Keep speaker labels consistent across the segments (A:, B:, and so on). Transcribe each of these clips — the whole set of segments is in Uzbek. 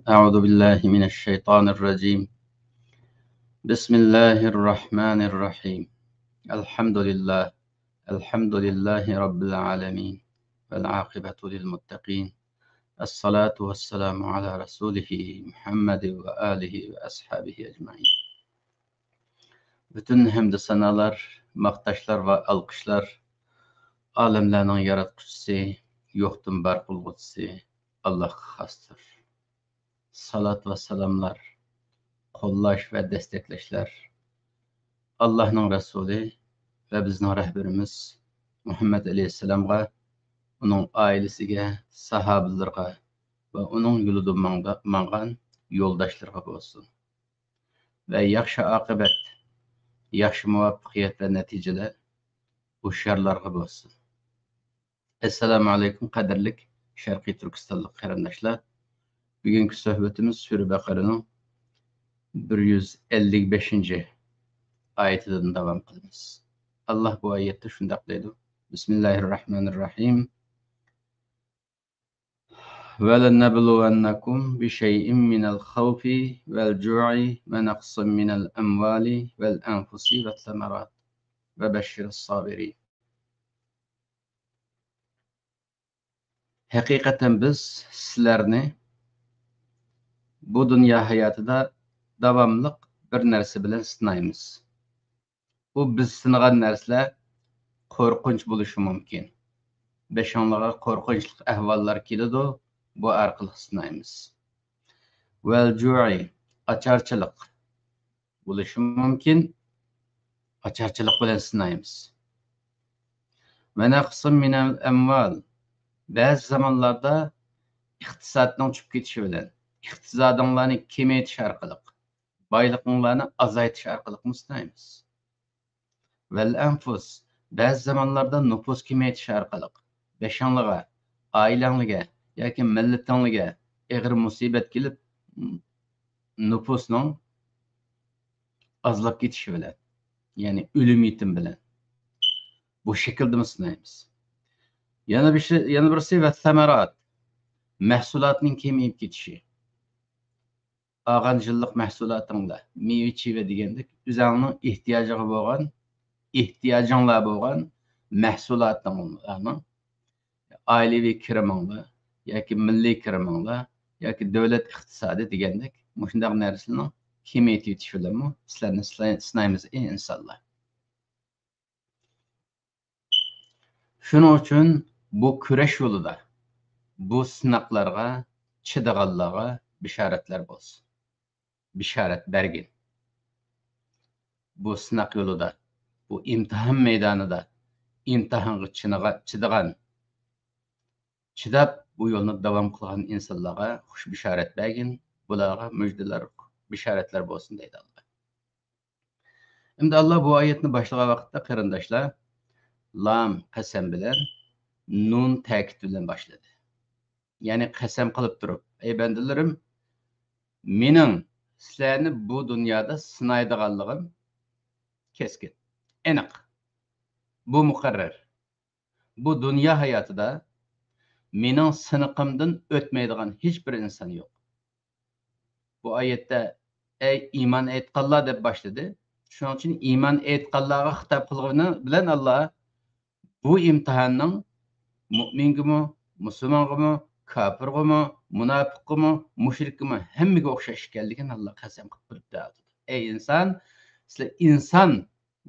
A: أعوذ بالله من الشيطان الرجيم. بسم الله الرحمن الرحيم. الحمد لله. الحمد لله رب العالمين والعاقبة للمتقين. الصلاة والسلام على رسوله محمد وآله وأصحابه أجمعين. Bütün hamd sanalar, maqtaşlar ve alqışlar alemlerin yaratquchisi, yo'qdan bar qilg'uvchisi Allohga xosdir. Salat ve selamlar, qo'llash va desteklashlar Allah'ın Resulü ve bizning rehberimiz Muhammed Aleyhisselam'a, onun ailesiga, sahabelerine ve onun yolida mangan yoldaşlarına olsun. Ve yaxshi akıbet, yaxshi muvaffaqiyat ve neticeler hushyorlarga olsun. Assalamu alaykum qadrlik Sharqiy Turkistonlik qarindoshlar. Bugungi suhbatimiz Sura Baqaraning 155 ayetinden devam qilamiz. Allah bu ayette shunday deydi. Bismillahirrahmanirrahim. وَلَنَّبْلُوَنَّكُمْ بِشَيْءٍ مِّنَ الْخَوْفِ وَالْجُوعِ وَنَقْصٍ مِّنَ الْأَمْوَالِ وَالْأَنفُسِ وَالثَّمَرَاتِ وَبَشِّرِ الصَّابِرِينَ. Hakikaten biz sizlerni bu dünya hayatında davamlı bir narsa bilen sınaymiz. Bu biz sınagan narsalar korkunç buluşu mümkün. Beşonlarga korkunçluk ahvallar keladi, bu arqılı sınaymiz. Vel-ju'i, açarçılık buluşu mümkün. Açarçılık bilen sınaymiz. Ve naqsın minel emval, bazı zamanlarda iqtisadning tushib ketishi bilan, iqtisodinglarni kemeytish orqali, boyliqinglarni azaytish orqali sınaymiz. Vel-anfus, bazı zamanlarda nüfus kemeytish orqali, beşonlarga, oilanglarga yoki millatinglarga ig'ir musibat kelib, nüfusning azlab ketishi bilan, ya'ni o'lim yetim bilan bu şekilde sınaymiz. Yana birisi ve samarat, mahsulotning kemeyip ketişi. Ağan yıllık mahsulatыңda meyve degandek o'zingning ehtiyojinglar bo'lgan mahsulotlarni oilaviy kiriminglar yoki milliy kiriminglar yoki davlat iqtisodi degandek shunday narsalarni kemeytib yetish bilan sizlarni sinaymiz ey insonlar. Shuning uchun bu kurash yo'lida bu sinoqlarga chidaganlarga bishoratlar bo'lsin. Bishorat bergin. Bu sinoq yo'lida, bu imtihon maydonida imtihonga chidagan, chidab bu yo'lni davom qilgan insonlarga xush bishorat bergin. Bularga müjdeler, bishoratlar bo'lsin deydi Allah. Endi Allah bu oyatni boshlagan vaqtda qarindoshlar lam qasam bilan nun ta'kid bilan boshladi. Ya'ni qasam qilib turib, ey bandalarim, mening sizlarni bu dunyoda sinaydiganligim keskin, aniq. Bu muqarrar. Bu dünya hayatida mening siniqimdan o'tmaydigan hech bir inson yo'q. Bu oyatda ey iymon etganlar deb boshladi. Shuning uchun iymon etganlarga xitob qilgani bilan Allah bu imtihonning mo'mingimi, musulmongimi, kofirgimi, munofiqgimi, mushrikgimi hammaga o'xshash ekanligini Allah qasam qilib turibdi. Ey inson, sizlar inson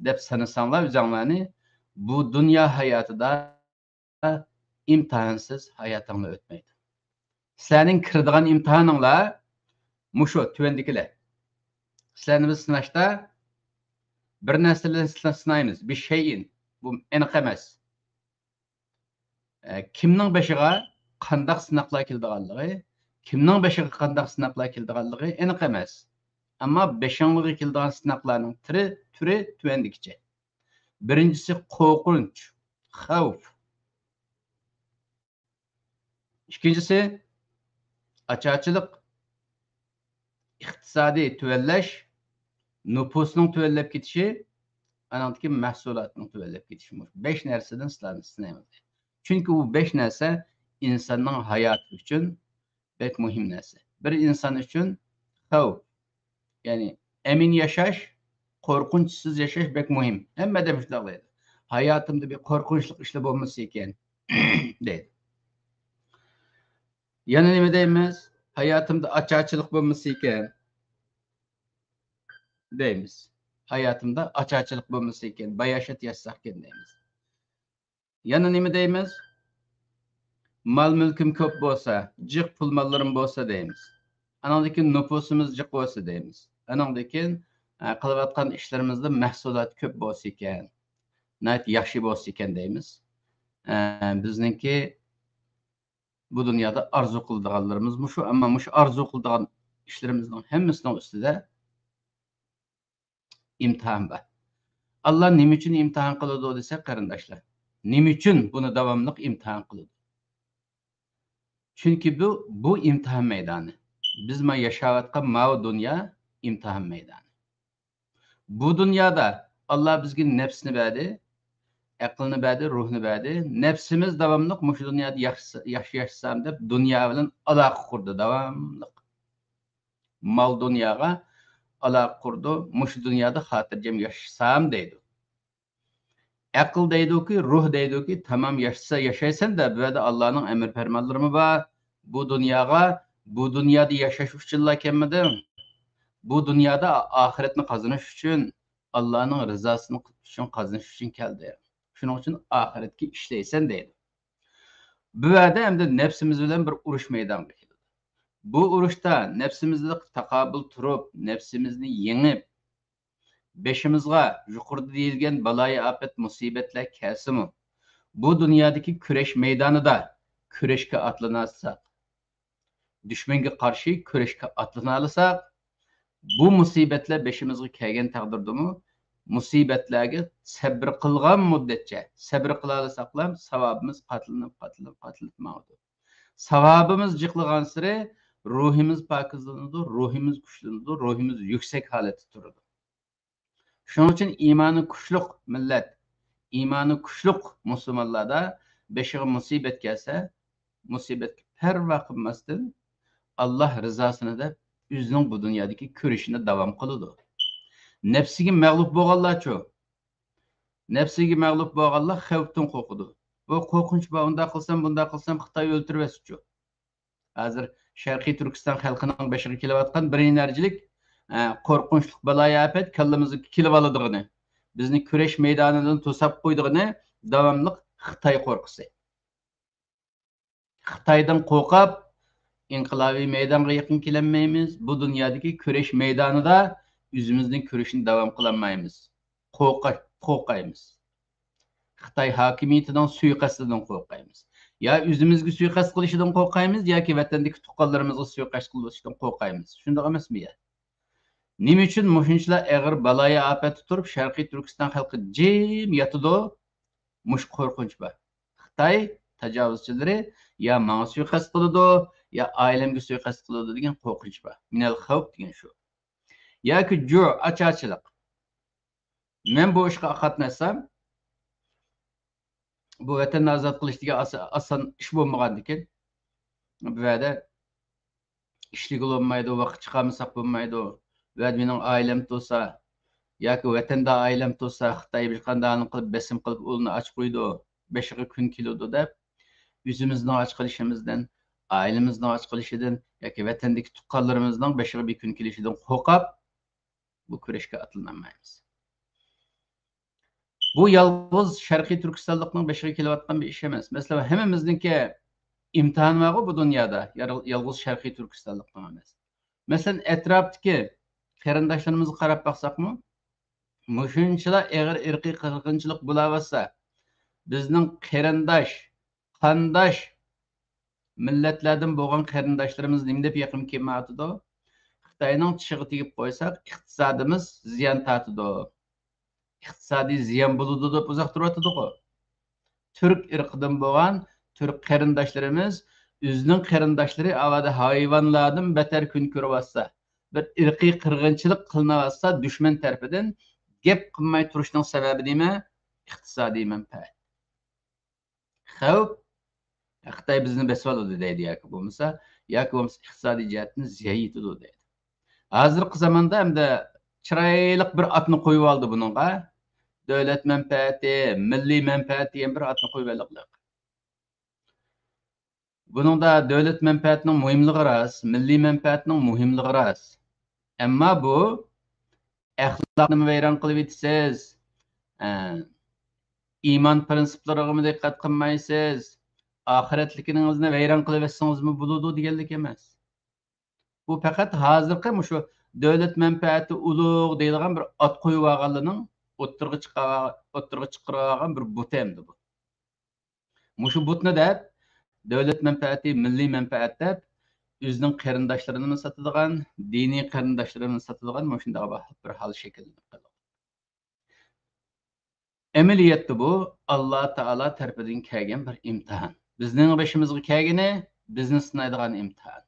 A: deb sanasanglar o'zinglarni bu dünya hayotida imtihonsiz hayotinglar o'tmaydi. Sizlarning kiradigan imtihoninglar mushu tuvandikilar. Sizlarni biz sinashda bir narsalarni sinaymiz. Bir şeyin. Bu aniq emas. Kimning beshiga qandaq sinoqlar keldiganligi, kimning beshiga qandaq sinoqlar keldiganligi aniq emas. Ammo beshinglarga keldigan sinoqlarning turi tuvandikicha. Birinchisi qo'rqinch, xavf. İkincisi açarçılık, iqtisadi tüvellash, nüfusning tüvellab ketişi, anandaki mahsulotning tüvellab ketişi. 5 narsadan sizlarni sinaymiz. Çünkü bu 5 narsa insonning hayoti uchun bek muhim narsa. Bir inson uchun xavf, ya'ni emin yashash, qo'rqinchsiz yashash bek muhim. Hammada shunday deydi. Hayotimda bir qo'rqinchli ishlar bo'lmasa ekan deydi. Yana nima deymiz? Hayotimda ocharchilik bo'lmasa ekan deymiz. Hayotimda ocharchilik bo'lmasa ekan, bayashat yashasaq ekan deymiz. Yana nima deymiz? Mal mülküm ko'p bo'lsa, jiq pul mollarim bo'lsa deymiz. Anandan keyin nüfusimiz jiq bo'lsa deymiz. Anandan keyin qilayotgan ishlarimizda mahsulot ko'p bo'lsa ekan, nayt yaxshi bo'lsa ekan deymiz. Bizningki bu dunyoda arzu qiladiganlarimiz shu, ammo shu arzu qiladigan ishlarimizning hammasining ustida imtihon bor. Allah nima uchun imtihon qiladi desa, qarindoshlar, nima uchun buni davomli imtihon qiladi? Chunki bu imtihon maydoni. Biz yashayotgan bu dunyo imtihon maydoni. Bu dunyoda Allah bizga nafsni berdi, aqlni berdi, ruhni berdi. Nafsimiz davomli shu dunyoda yaxshi yashasam deb dunyo bilan aloqa qurdi davomli. Mal dunyoga aloqa qurdi, shu dunyoda xotirjam yashasam deydi. Aql deydiki, ruh deydiki, tamam yaşaysan da bu yerda Allah'ın emir fermanları var. Bu dünyada yaşaş üçün kelmedin. Bu dünyada ahiretini kazanış üçün, Allah'ın rızasını üçün kazanış üçün geldi. Şunun için ahiretki işleysen deydi. Bu yerda hem de nefsimiz bilen bir uruş meydan geçildi. Bu uruşta nefsimizle takabül turup, nefsimizni yenip, beşimizga yuqorida deyilgan baloyi afat musibetler kelsinmi, bu dunyodagi kurash maydonida kurashga atlanarsak, dushmanga qarshi kurashga atlanasak, bu musibetler beşimizga kelgan taqdirdami, musibetlarga sabr qilgan muddatcha sabr qila olsaqlar savobimiz qatilinib savobimiz jiqlagan siri ruhimiz pokizlanadi, ruhimiz kuchlanadi, ruhimiz yuksak holatda turadi. Şunun için imanı kuşluk millet, imanı kuşluk Müslümanlarda beşiğe musibet gelse, musibet perva kılmasın, Allah rızasını da üzünün bu dünyadaki körüşüne devam kılıdı. Nefsigi mağlup boğallar çoğu. Nefsigi mağlup boğallar xevften korkudu. Bu korkunç bunda kılsam Xitay öldürmesi çoğu. Hazır Şarkı Türkistan halkının beşiğe kilovatkan bir enerjilik korkunçluk balaya afet kallamizni kilib oladigini, bizni kurash maydonidan to'sab qo'ydigini davomli Xitoy qo'rqisi. Xitoydan qo'rqib inqilobiy maydonga yaqin kelolmaymiz. Bu dunyodagi kurash maydonida o'zimizning kurashni davom qilolmaymiz. Qo'rqaymiz. Xitoy hokimiyatining suiqasdidan qo'rqaymiz. Ya o'zimizga suiqasd qilishidan qo'rqaymiz yoki vatandagi tuqqanlarimizga suiqasd qilishidan qo'rqaymiz. Shunday emasmi ya? Nima uchun mushunchalar og'ir baloyi afat turib Sharqiy Turkiston xalqi jim yotidi? Mush qo'rqinch bor. Xitoy tajovuzchilari ya menga suiqasd qiladi, ya oilamga suiqasd qiladi degan qo'rqinch bor. Minal xavf degan shu. Yoki ocharchilik. Men bu ishga qatnashsam, bu vatanni ozod qilish degan oson ish bo'lmagandan keyin bu yerda ishlik bo'lmaydi, vaqt chiqarmasak bo'lmaydi. Ve benim ailem olsa, ya ki vatanda ailem olsa, Xitoy bir qanday qilib besim qilib ulni aç qo'ydi, beshiga kun keladi deb, yüzümüzden aç qilishimizdan, ailemizden aç qilishidan yoki vatandagi tuqqanlarimizdan beshiga bir kun kelishidan qo'rqib, bu kurashga atlanmaymiz. Bu yalnız Sharqiy Turkistonlikning beshiga kelayotgan bir ish emas. Masalan, hammamizningki imtihon var bu dunyoda, yalnız Sharqiy Turkistonlikning emas. Masalan, etrafdagi qarindoshlarimizni qarab baqsaqmi, mushunchalar og'ir irqiy qirg'inchilik bo'laversa, bizning qarindosh, qandosh millatlardan bo'lgan qarindoshlarimiz nima deb yaqin kelmaydi? Xitoyning tishiga tegib qo'ysak, iqtisodimiz ziyon tortadi. Iqtisodiy ziyon bo'ladi deb uzoq turibdi-ku. Turk irqidan bo'lgan turk qarindoshlarimiz o'zining qarindoshlari avada hayvonlardan beter kun ko'ryapsa, bir irqiy qirg'inchilik qilinayotsa dushman tarafidan gap qilmay turishning sababi nima? Iqtisodiy manfaat. Xavf Xitoy bizni besib oladi deydi yoki bo'lmasa yoki bo'lmasa iqtisodiy jihatdan ziyon yetadi deydi. Hozirgi zamonda hamda chiroyli bir otni qo'yib oldi buningga. Davlat manfaati, milliy manfaati degan bir otni qo'yib oldi. Buningda davlat manfaatining muhimligi rost, milliy manfaatining muhimligi rost. Ammo bu axloqni vayron qilib etsiz, iymon prinsiplariga diqqat qilmaysiz, oxiratligingizni vayron qilib etsingizmi bo'ladi deganlik emas. Bu faqat hozirgi shu davlat manfaati ulug' deydigan bir ot qo'yib olganlarning o'ttirg'i chiqarib olgan bir but endi bu. Mushu butni deb davlat manfaati, milliy manfaat deb o'zining qarindoshlarini sotadigan, diniy qarindoshlarini sotadigan shunday bir hal shakllanib. Amaliyotda bu Alloh taolo tarafidan kelgan bir imtihon. Bizning başımızga kelgani bizni sinaydigan imtihon.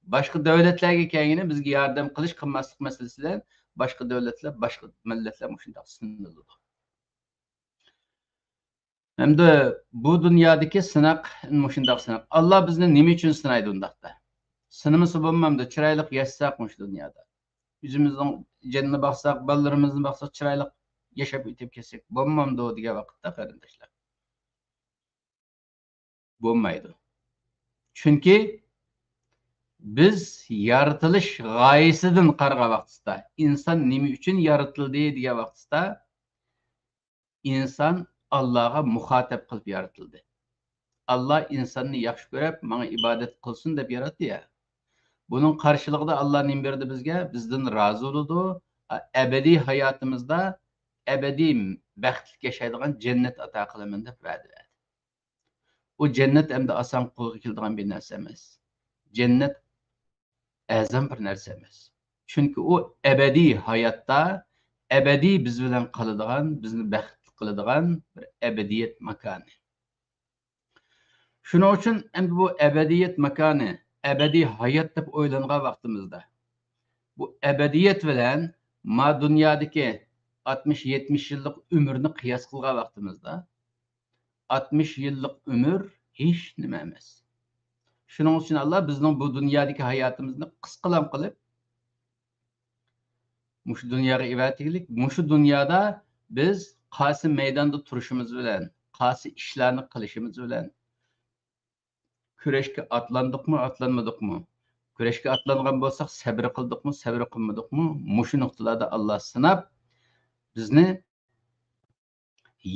A: Başqa davlatlarga kelgani bizga yordam qilish qilmaslik masalasidan başqa davlatlar, başqa millatlar shunday sinadi. Hamda bu dunyodagi sinoq shunday sinoq. Alloh bizni nima uchun sinaydi undaqda? Sinimisi bo'lmamda chiroyli yashasaq shu dunyoda. O'zimizning jannatga baqsaq, bolalarimizni baqsaq chiroyli yashab o'tib kelsak bo'lmamdi degan vaqtda qarindoshlar. Bo'lmaydi. Chunki biz yaratilish g'oyasidan qarag'an vaqtda, inson nima uchun yaratildi degan vaqtda inson Allohga muxotab qilib yaratildi. Alloh insonni yaxshi ko'rib, menga ibodat qilsin deb yaratdi ya. Bunun qarşılığında Allah nima berdi bizga? Bizdan rozi bo'ldi. Abadiy hayotimizda abadiy baxtli yashaydigan jannat ato qilaman deb va'da berdi. O jannat endi oson qo'lga keladigan bir narsa emas. Jannat azam bir narsa emas. Chunki o abadiy hayotda abadiy biz bilan qoladigan, bizni baxtli qiladigan bir abadiyat makoni. Shuning uchun endi bu abadiyat makoni, abadiy hayot deb o'ylangan vaqtimizda bu abadiyat bilan ma dunyodagi 60-70 yillik umrni qiyos qilgan vaqtimizda 60 yillik umr hech nima emas. Shuning uchun Alloh bizning bu dunyodagi hayotimizni qisqalam qilib, mushu dunyoga ivatlik, mushu dunyoda biz qaysi maydonda turishimiz bilan, qaysi ishlarni qilishimiz bilan kurashga atlandikmi, atlanmadikmi? Kurashga atlangan bo'lsak, sabr qildikmi, sabr qilmadikmi? Mushu nuqtalarda Alloh sinab bizni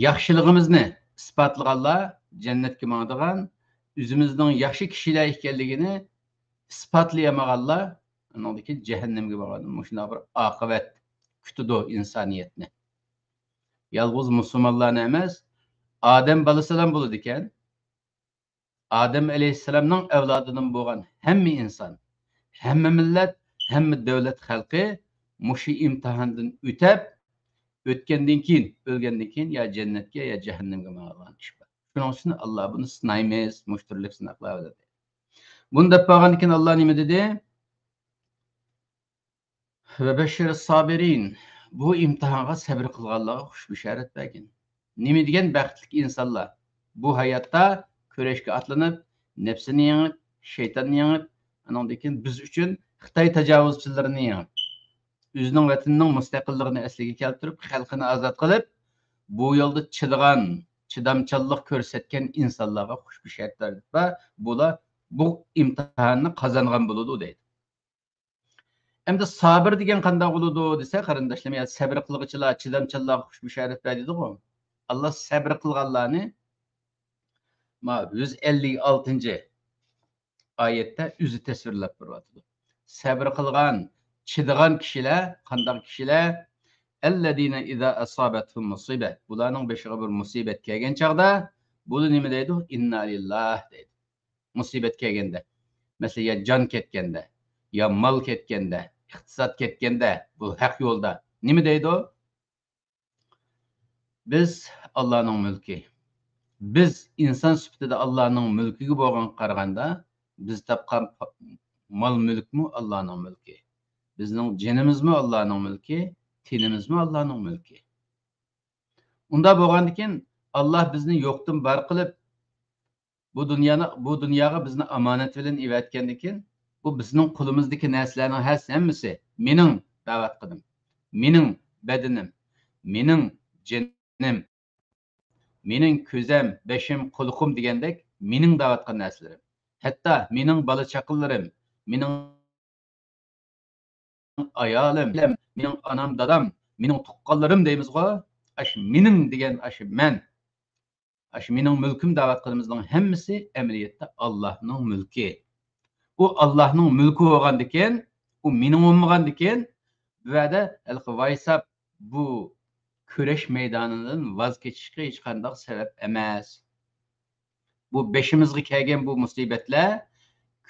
A: yaxshiligimizni isbotlaganlar jannatga boradigan, o'zimizning yaxshi kishilar ekanligini isbotlayamaganlar anadaki jahannamga boradi. Shunday bir oqibat kutadi insoniyatni. Yalnız musulmonlarni emas, Adem bolasi ham bo'ladi ekan. Adem aleyhisselamның evladının bo'lgan hamma inson, hamma millat, hamma davlat xalqi mushu imtihondan o'tib, o'tgandan keyin, o'lgandan keyin ya jannatga ya jahannamga borgan ish bor. Shuning uchun Alloh buni sinaymiz, mushtirlik sinoqlar dedi. Bunda bo'lgandan keyin Alloh nima dedi? Ve beşşeris sabirin. Bu imtihonga sabr qilganlarga xush bishorat bergin. Nima degan baxtli insonlar bu hayotda kurashga atlanib, nefsini yengib, şeytanni yengib, andan keyin biz uchun Xitoy tajovuzchilarini yengib, o'zining vatanining mustaqilligini asliga keltirib, xalqini ozod qilib, bu yo'lda chidagan, chidamchanlik ko'rsatgan insonlarga xush bishorat berdi va bular bu imtihonni qozongan bo'ladi deydi. Endi sabr degan qanday bo'ladi desa, qarindoshlar, ya sabr qilg'ichilar, chidamchanlarga xush bishorat berdi-ku. Alloh sabr qilganlarni 156 ayette özü tasvirlab beryapti. Sabr qilgan, chidagan kishilar, qanday kishilar? Ellezina iza asabatuhum musiba. Bularning beshiga bir musibat kelgan chaqda, buni nima deydi? Inna lillahi deydi. Musibat kelganda, masalan, ya jon ketganda, ya mal ketganda, iqtisod ketganda, bu haq yo'lda nima deydi? Biz Allohning mulki. Biz inson sifatida Allohning mulkiga bo'lgan qaraganda, biz topgan mal mulkmi Allohning mulki. Bizning jinimizmi Allohning mulki, tinimizmi Allohning mulki. Unda bo'lgandan keyin Alloh bizni yo'qdan bor qilib, bu dunyoga bizni omonat bilan evatgandan bu bizning qo'limizdagi narsalarning hammasi mening da'vat qildim. Mening badanim, mening jinim, mening ko'zim, beshim, quloqim degandek mening da'vat qilgan narsalarim. Hatto mening bola chaqalarim, mening ayolim, mening onam, dadam, mening tuqqanlarim deymizg'o. Ash mening degan ash men. Ash mening mulkim da'vat qilmizning hammasi amaliyotda Allohning mulki. U Allohning mulki bo'lgandikan, u mening bo'lmagandikan, bu yerda al-Vaysab bu kurash maydonidan voz kechishga hech qanday sabab emas. Bu beshimizga kelgan bu musibatlar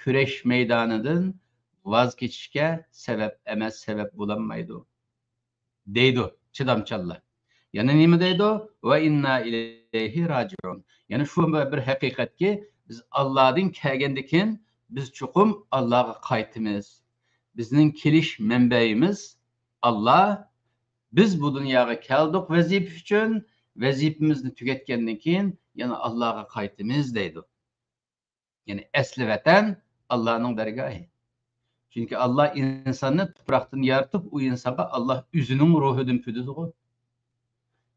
A: kurash maydonidan voz kechishga sabab emas, sabab bo'lolmaydi. Deydi chidamchanlar. Yana nima deydi? Va inna ilayhi rajiun. Yani şu bir haqiqatki biz Allohdan kelgandan biz chuqum Allohga qaytimiz. Bizning kelish manbayimiz Allah. Biz bu dunyoga keldik vazifa uchun, vazifamizni tugatgandan keyin yana Allohga qaytimiz deydi. Yani asli vatan Allohning dargohi. Çünkü Allah insanı tuproqdan yaratib, u insonga Allah o'zining ruhidan püdüdü.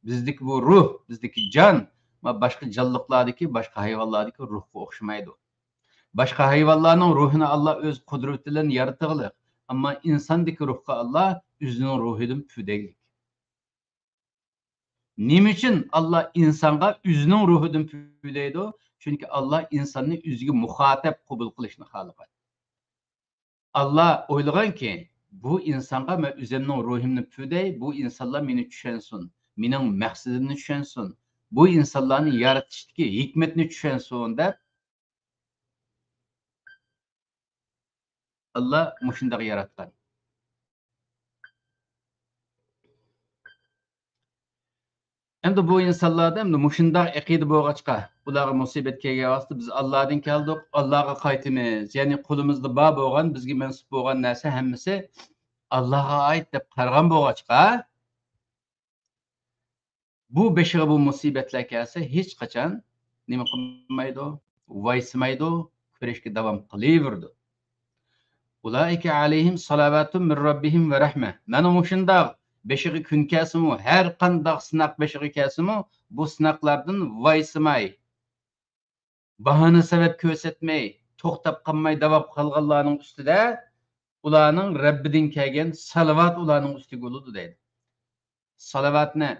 A: Bizdeki bu ruh, bizdeki can, başka canlıklardaki, başka hayvanlardaki ruhga o'xshamaydi. Başka hayvanlarning ruhini Allah öz kudreti bilan yaratgan. Ama insandaki ruhga Allah o'zining ruhidan püdeylik. Nima uchun Allah insonga o'zining ruhidan püdeydi? Çünkü Allah insanni o'ziga muhatap qabul qilishni xohlagan. Allah o'ylagan ki bu insonga men o'zimning ruhimni püdey, bu insonlar meni tushunsin, mening maqsadimni tushunsin, bu insonlarni yaratishdagi hikmatni tushunsin deb Allah mushunday yaratgan. Endi bu insonlarda endi mushunday aqida bo'lg'achqa, ularga musibat kelgan vaqtda biz Allohdan keldik, Allohga qaytamiz. Ya'ni qo'limizda bor bo'lgan, bizga mansub bo'lgan narsa hammasi Allohga oid deb qaragan bo'lg'achqa, bu beshiga bu musibatlar kelsa hech qachon nima qilmaydi, vaysimaydi, kurashga davom qilaverdi. Ulaika alayhim salavatun min rabbihim ve rahme. Mana mushundoq beshiga kun kelsimu, har qanday sinoq beshiga kelsimu, bu sinoqlardan vaysimay, bahona sabab ko'rsatmay, to'xtab qolmay davom qilganlarning ustida ularning Rabbidan kelgan salavat ularning ustiga bo'ladi deydi. Salavatni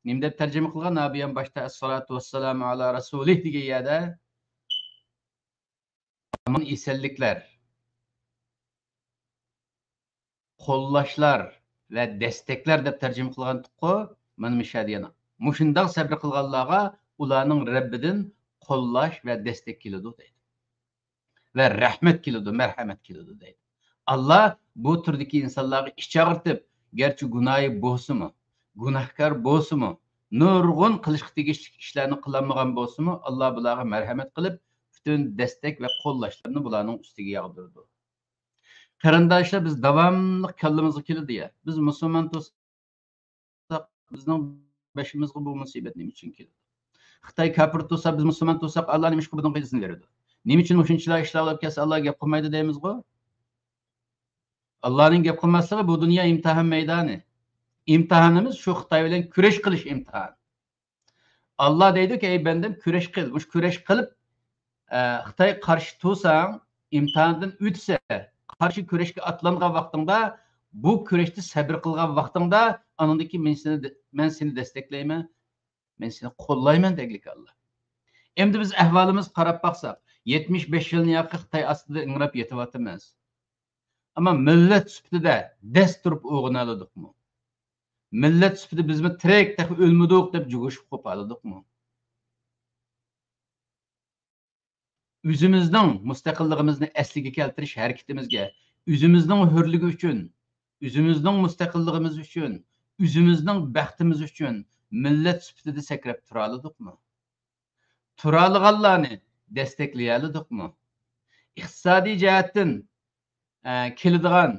A: nima deb tarjima qilgan? Nabiyam boshda as-salatu vassalamu ala rasulih degan yerda aman esenliklar, qo'llashlar ve destekler deb tarjima qilgan tuqqu mana mishadiyana. Mushundoq sabr qilganlarga ularning Rabbidan qo'llash ve destek keladi deydi. Ve rahmet keladi, merhamet keladi deydi. Allah bu turdagi insonlarga ish chaqirtib, garchi gunohi bo'lsa-mu, gunohkor bo'lsa-mu, nurg'un qilishga tegishli ishlarni qilolmagan bo'lsa-mu, Allah bularga marhamat qilib, butun destek ve qo'llashlarni bularning ustiga yog'dirdi. Qarindoshlar, biz davomli kallamizga keladi ya. Biz musulmon bo'lsak, bizning beshimizga bu musibat nima uchun keladi? Xitoy kafir bo'lsa, biz musulmon bo'lsak, Alloh nima uchun bunga izn beradi? Nima uchun shunchalar ishlar olib kelsa, Alloh gap qilmaydi deymizmi? Allohning gap qilmasligi bu dunyo imtihon maydoni. İmtihanımız şu Xitoy bilan kurash qilish imtihon. Allah deydi ki, ey bendim kurash qil. Mush kurash qilib, Xitoy qarshi tursang, imtihondan o'tsa, qarshi kurashga atlangan vaqtingda, bu kurashda sabr qilgan vaqtingda, anandaki men seni desteklayman, men seni qo'llayman deglik Allah. Endi biz ahvolimiz qarab baqsak, 75 yilni yoqqa Xitoy ostida ingrab yetyapmiz. Ama millat sifatida dast turib o'g'inaldikmi? Millat sifatida bizmi tirik deb o'lmadik deb jug'ishib qo'paldikmi? O'zimizning mustaqilligimizni asliga keltirish harakatimizga, o'zimizning hurligi uchun, o'zimizning mustaqilligimiz uchun, o'zimizning baxtimiz uchun millat sifatida sakrab tura oladikmi? Tura olganlarni desteklay oladikmi? Iqtisodiy jihatdan keladigan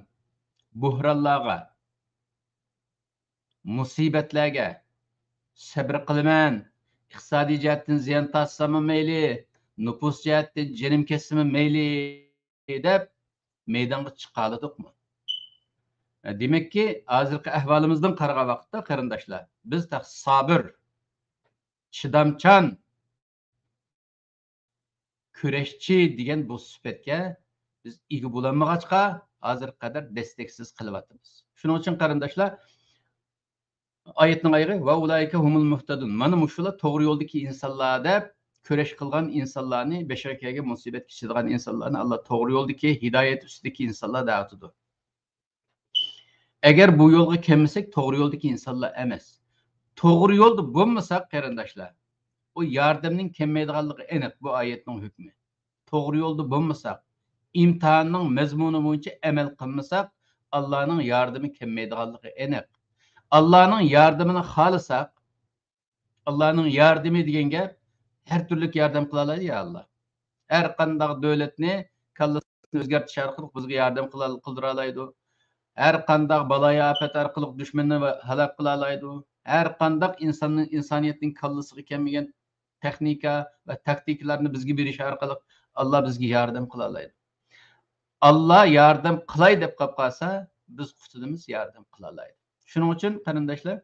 A: buhronlarga, musibatlarga sabr qilaman, iqtisodiy jihatdan ziyon tortsam mayli, nüfus jihatdan jinim ketsimi mayli deb maydonga chiqaladikmi? Demakki, hozirgi ahvolimizdan qaragan vaqtda qarindoshlar, biz sabr, chidamchan, kurashchi degan bu sifatga biz ega bo'lolmag'achqa hozir qadar desteksiz qilyapmiz. Shuning uchun qarindoshlar, oyatning oyig'i va ulayka humul muhtadun. Mana mushular to'g'ri yo'ldagi insonlar deb kurash qilgan insonlarni, basharaga musibat kechirgan insonlarni Alloh to'g'ri yo'ldagi hidoyat ustidagi insonlar deyapti. Agar bu yo'lga kelmasak, to'g'ri yo'ldagi insonlar emas. To'g'ri yo'lda bo'lmasak, qarindoshlar, o yardımning kelmaydiganligi aniq bu oyatning hukmi. To'g'ri yo'lda bo'lmasak, imtihonning mazmuni bo'yicha amal qilmasak, Allohning yordami kelmaydiganligi aniq. Allohning yordamini xohlasak, Allohning yordami degan gap har turli yordam qila oladi ya Alloh. Har qanday davlatni kallasini o'zgartirish orqali bizga yordam qildira oladi. Her qanday balaya afat orqali dushmanni halok qila oladi. Her qanday insoniyatning kallasiga kelmagan texnika ve taktiklarni bizga berish orqali Allah bizga yordam qila oladi. Allah yordam qilay deb qolib qolsa, biz qutulimiz yordam qila oladi. Shuning uchun qarindoshlar,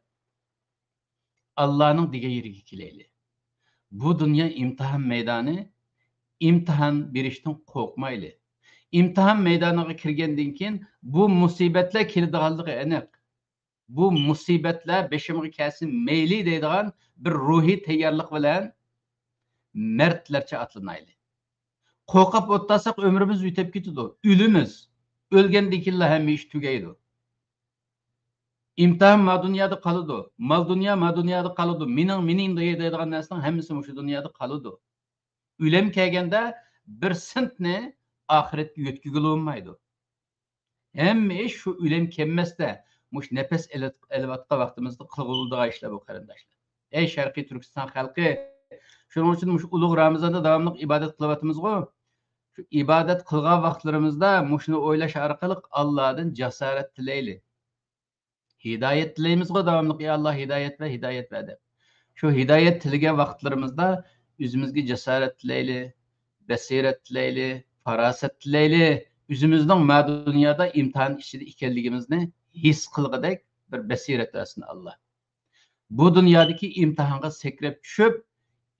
A: Allohning degan yeriga kelaylik. Bu dunyo imtihon maydoni, imtihon berishdan qo'rqmaylik. İmtihan meydanına kirgendan keyin bu musibatlar keladiganligi aniq. Bu musibatlar beshimga kelsin mayli deydigan bir ruhiy tayyorlik bilan mardlarcha atlanayli. Qo'rqib o'tsaq ömrümüz o'tib ketadi. O'limiz. O'lgandan keyin hamma ish tugaydi. İmtihan ma dunyoda qoladi. Mal dunyo ma dunyoda qoladi. Mening deydigan narsaning hammasi shu dunyoda qoladi. O'lim kelganda bir sentni ahiretga yetkizgili olmaydi. Hamma ish shu o'lim kelmasda, mush nafas elayotgan vaqtimizda qilg'ildigan ishlar bu qarindoshlar. Ey Sharqiy Turkiston xalqi, shuning uchun mush ulug' Ramazonda davomli ibodat qilyapmiz-ku. Shu ibodat qilgan vaqtlarimizda mushni o'ylash orqali Allohdan jasorat tilaylik. Hidoyat tilaymiz-ku davomli, ey Alloh hidoyat va hidoyat va deb. Shu hidoyat tilagan vaqtlarimizda o'zimizga jasorat tilaylik, basirat tilaylik, farosat tilaylik. O'zimizning ma dunyoda imtihon ichida ekanligimizni his qilg'idek bir basirat bersin Alloh. Bu dunyodagi imtihonga sakrab tushib,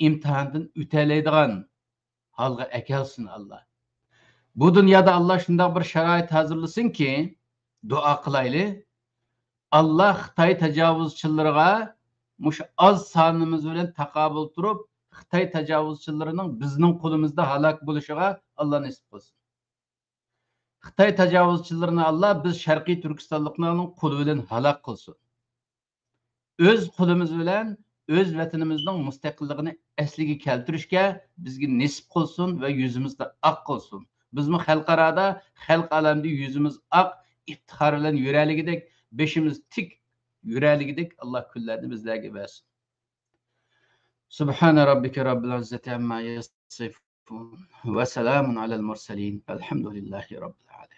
A: imtihondan o'talaydigan holga akelsin Alloh. Bu dunyoda Alloh shunday bir sharoit hazırlasınki, duo qilaylik. Allah Xitoy tajovuzchilariga mush oz sonimiz bilan taqobil turib, Xitoy tajovuzchilarining bizning qo'limizda halok bo'lishiga Alloh nasib qilsin. Xitoy tajovuzchilarini Allah biz Sharqiy Turkistonliklarning qo'li bilan halok qilsin. O'z qo'limiz bilan o'z vatanimizning mustaqilligini asliga keltirishga bizga nasib qilsin va yuzimizni oq qilsin. Bizmi xalqaroda, xalq olamida yuzimiz oq, iftixor bilan yuraligidek, beşimiz tik yuraligidek Allah kullarni bizlarga bersin. Subhana rabbika rabbil izzati amma yasifun ve selamun alel murselin. Elhamdülillahi rabbil alamin.